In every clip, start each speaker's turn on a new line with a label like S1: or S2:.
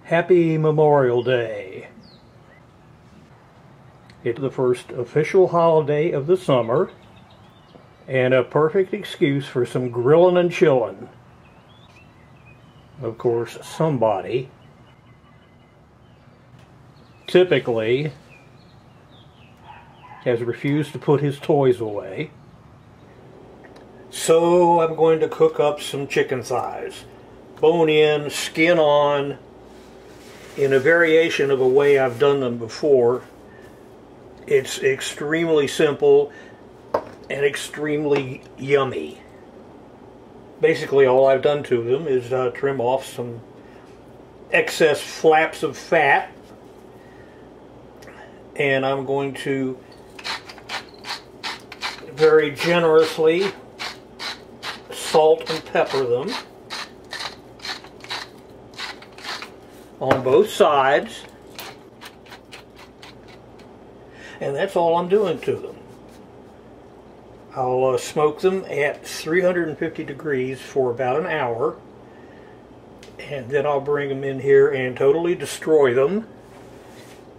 S1: Happy Memorial Day. It's the first official holiday of the summer and a perfect excuse for some grillin' and chillin'. Of course, somebody, typically, has refused to put his toys away. So I'm going to cook up some chicken thighs. Bone in, skin on, in a variation of a way I've done them before. It's extremely simple and extremely yummy. Basically all I've done to them is trim off some excess flaps of fat, and I'm going to very generously salt and pepper them on both sides, and that's all I'm doing to them. I'll smoke them at 350 degrees for about an hour, and then I'll bring them in here and totally destroy them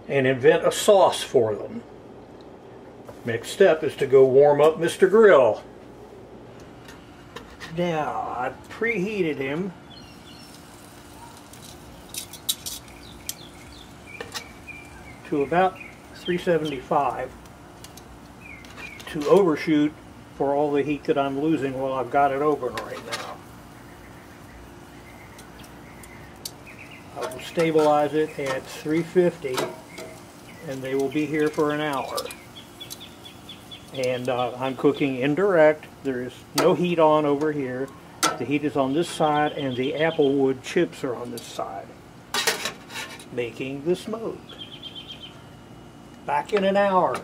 S1: and invent a sauce for them. Next step is to go warm up Mr. Grill. Now, I preheated him to about 375 to overshoot for all the heat that I'm losing while I've got it open right now. I will stabilize it at 350 and they will be here for an hour. And I'm cooking indirect. There is no heat on over here. The heat is on this side and the applewood chips are on this side, making the smoke. Back in an hour.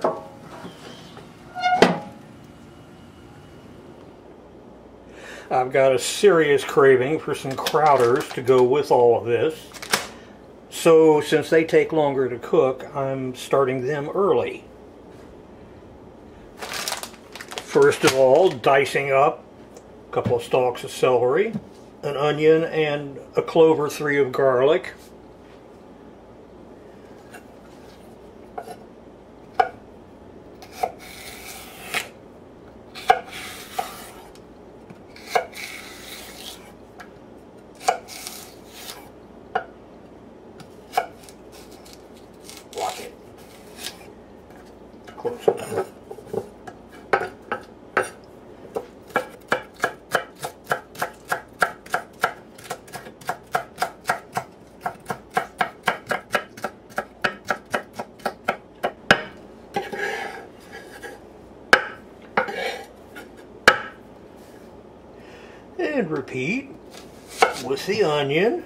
S1: I've got a serious craving for some Krauters to go with all of this. So since they take longer to cook, I'm starting them early. First of all, dicing up a couple of stalks of celery, an onion, and a clove or three of garlic. Watch it. Close enough. And repeat with the onion.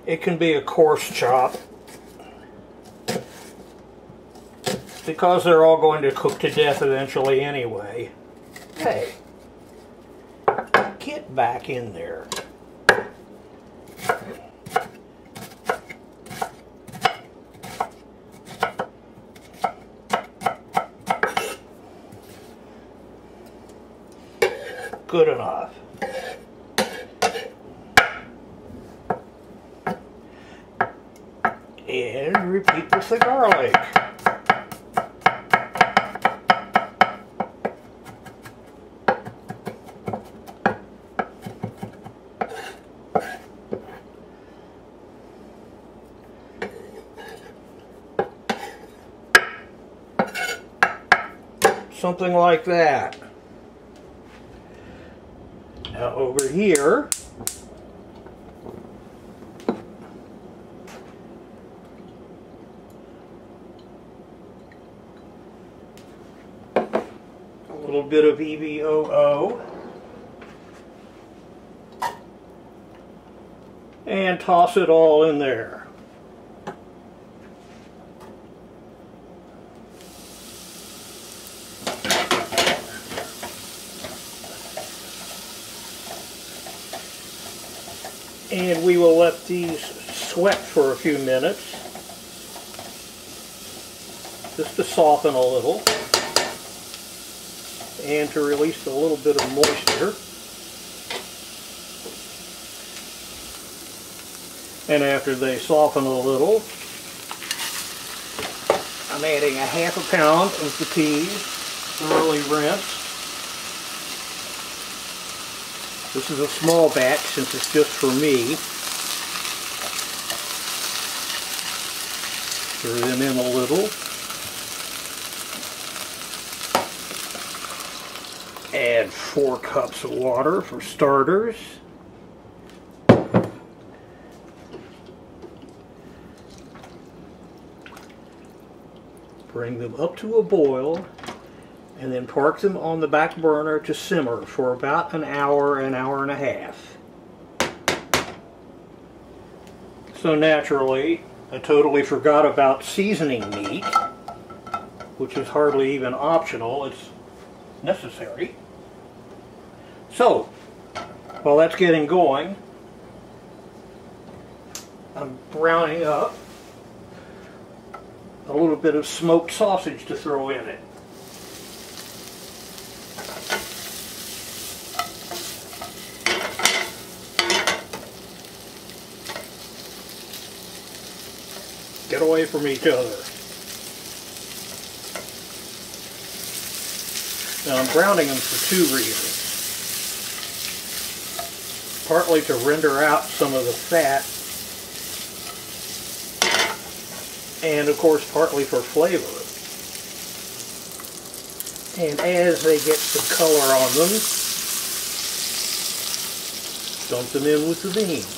S1: It can be a coarse chop because they're all going to cook to death eventually anyway. Hey, get back in there. Good enough. And repeat with the garlic. Something like that. Now over here, a little bit of EVOO, and toss it all in there. And we will let these sweat for a few minutes, just to soften a little and to release a little bit of moisture. And after they soften a little, I'm adding a ½ pound of the peas, thoroughly rinsed. This is a small batch since it's just for me. Stir them in a little. Add 4 cups of water for starters. Bring them up to a boil and then park them on the back burner to simmer for about an hour and a half. So naturally, I totally forgot about seasoning meat, which is hardly even optional, it's necessary. So, while that's getting going, I'm browning up a little bit of smoked sausage to throw in it. Get away from each other. Now I'm browning them for 2 reasons. Partly to render out some of the fat, and of course partly for flavor. And as they get some color on them, dump them in with the beans.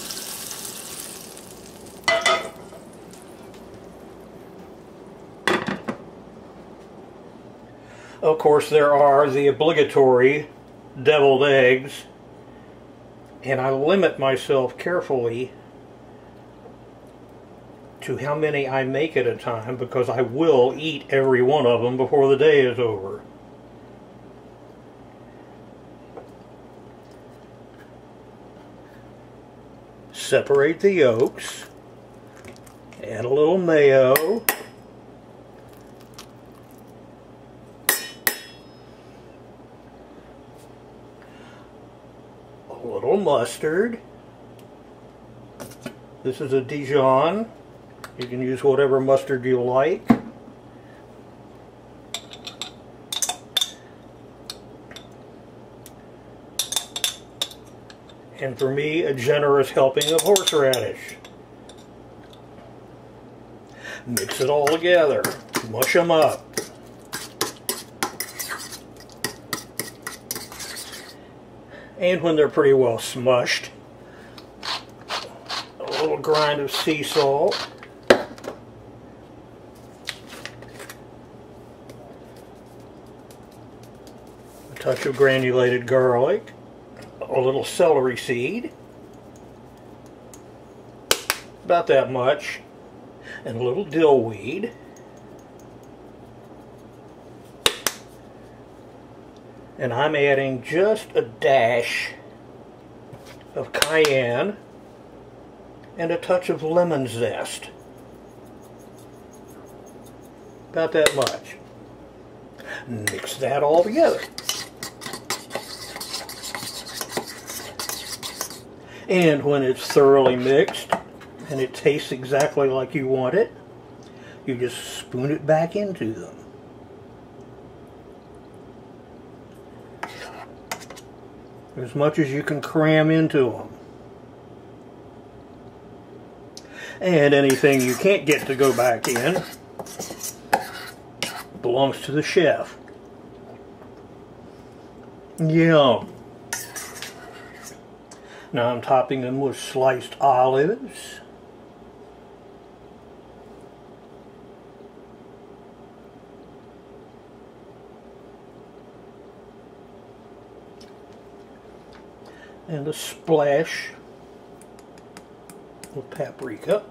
S1: Of course, there are the obligatory deviled eggs, and I limit myself carefully to how many I make at a time because I will eat every one of them before the day is over. Separate the yolks, add a little mayo, a little mustard. This is a Dijon. You can use whatever mustard you like. And for me, a generous helping of horseradish. Mix it all together. Mush them up. And when they're pretty well smushed, a little grind of sea salt. A touch of granulated garlic. A little celery seed. About that much. And a little dill weed. And I'm adding just a dash of cayenne and a touch of lemon zest. About that much. Mix that all together. And when it's thoroughly mixed and it tastes exactly like you want it, you just spoon it back into them. As much as you can cram into them. And anything you can't get to go back in belongs to the chef. Yum. Now I'm topping them with sliced olives. And a splash of paprika.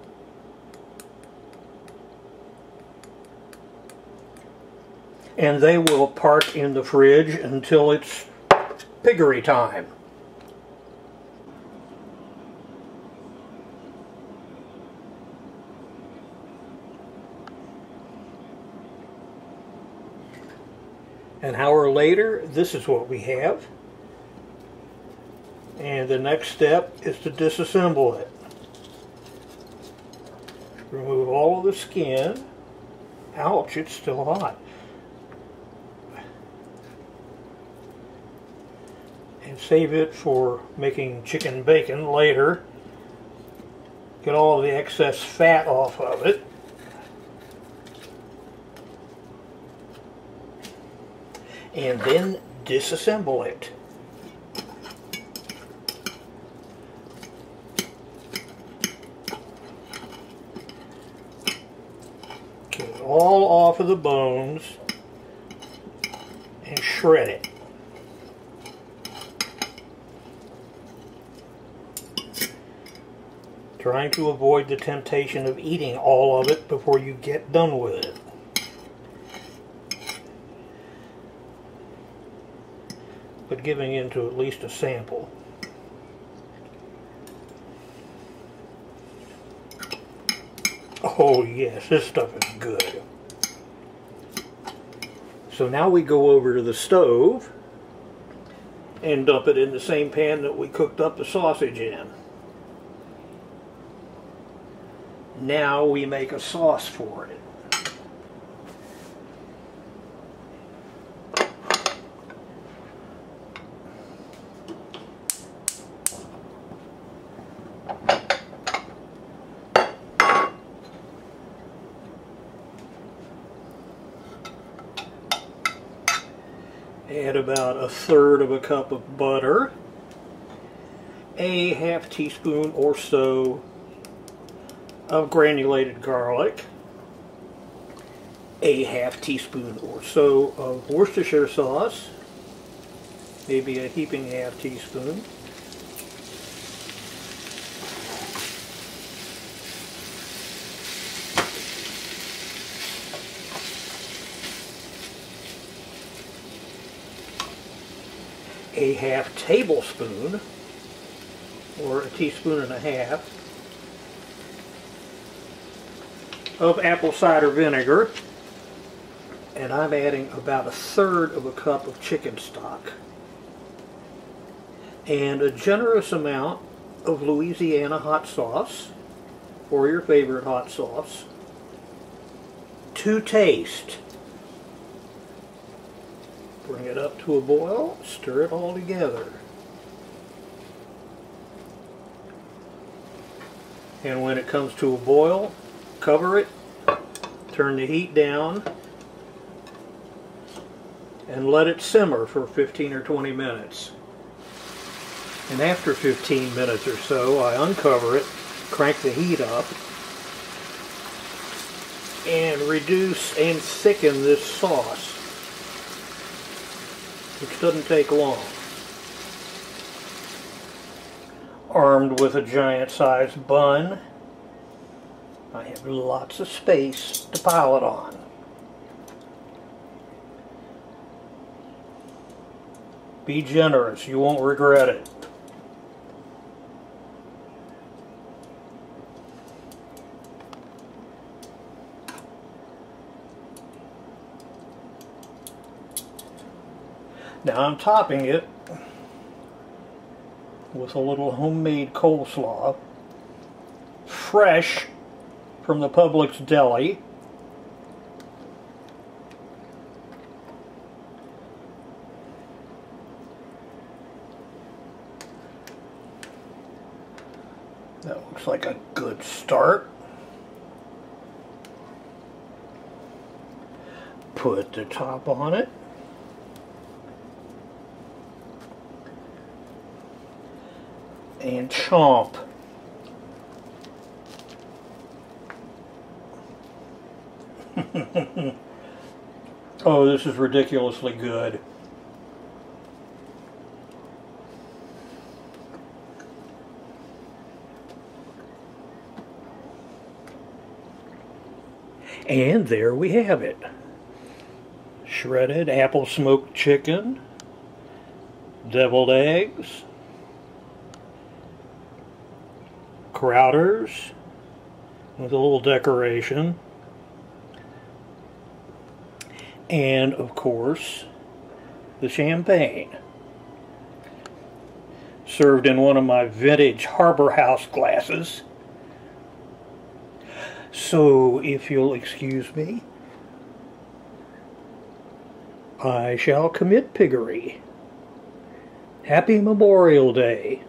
S1: And they will park in the fridge until it's piggery time. An hour later, this is what we have. And the next step is to disassemble it. Remove all of the skin. Ouch, it's still hot. And save it for making chicken bacon later. Get all of the excess fat off of it. And then disassemble it. Get it all off of the bones and shred it. Trying to avoid the temptation of eating all of it before you get done with it. But giving in to at least a sample. Oh yes, this stuff is good. So now we go over to the stove and dump it in the same pan that we cooked up the sausage in. Now we make a sauce for it. Add about 1/3 cup of butter, a 1/2 teaspoon or so of granulated garlic, a 1/2 teaspoon or so of Worcestershire sauce, maybe a heaping 1/2 teaspoon, a 1/2 tablespoon or a teaspoon and a half of apple cider vinegar, and I'm adding about 1/3 cup of chicken stock, and a generous amount of Louisiana hot sauce, or your favorite hot sauce, to taste. Bring it up to a boil, stir it all together. And when it comes to a boil, cover it, turn the heat down, and let it simmer for 15 or 20 minutes. And after 15 minutes or so, I uncover it, crank the heat up, and reduce and thicken this sauce, which doesn't take long. Armed with a giant-sized bun, I have lots of space to pile it on. Be generous, you won't regret it. Now I'm topping it with a little homemade coleslaw, fresh from the Publix deli. That looks like a good start. Put the top on it. And chomp. Oh, this is ridiculously good. And there we have it. Shredded apple smoked chicken, deviled eggs, Crowders with a little decoration, and of course the champagne. Served in one of my vintage Harbor House glasses. So, if you'll excuse me, I shall commit piggery. Happy Memorial Day.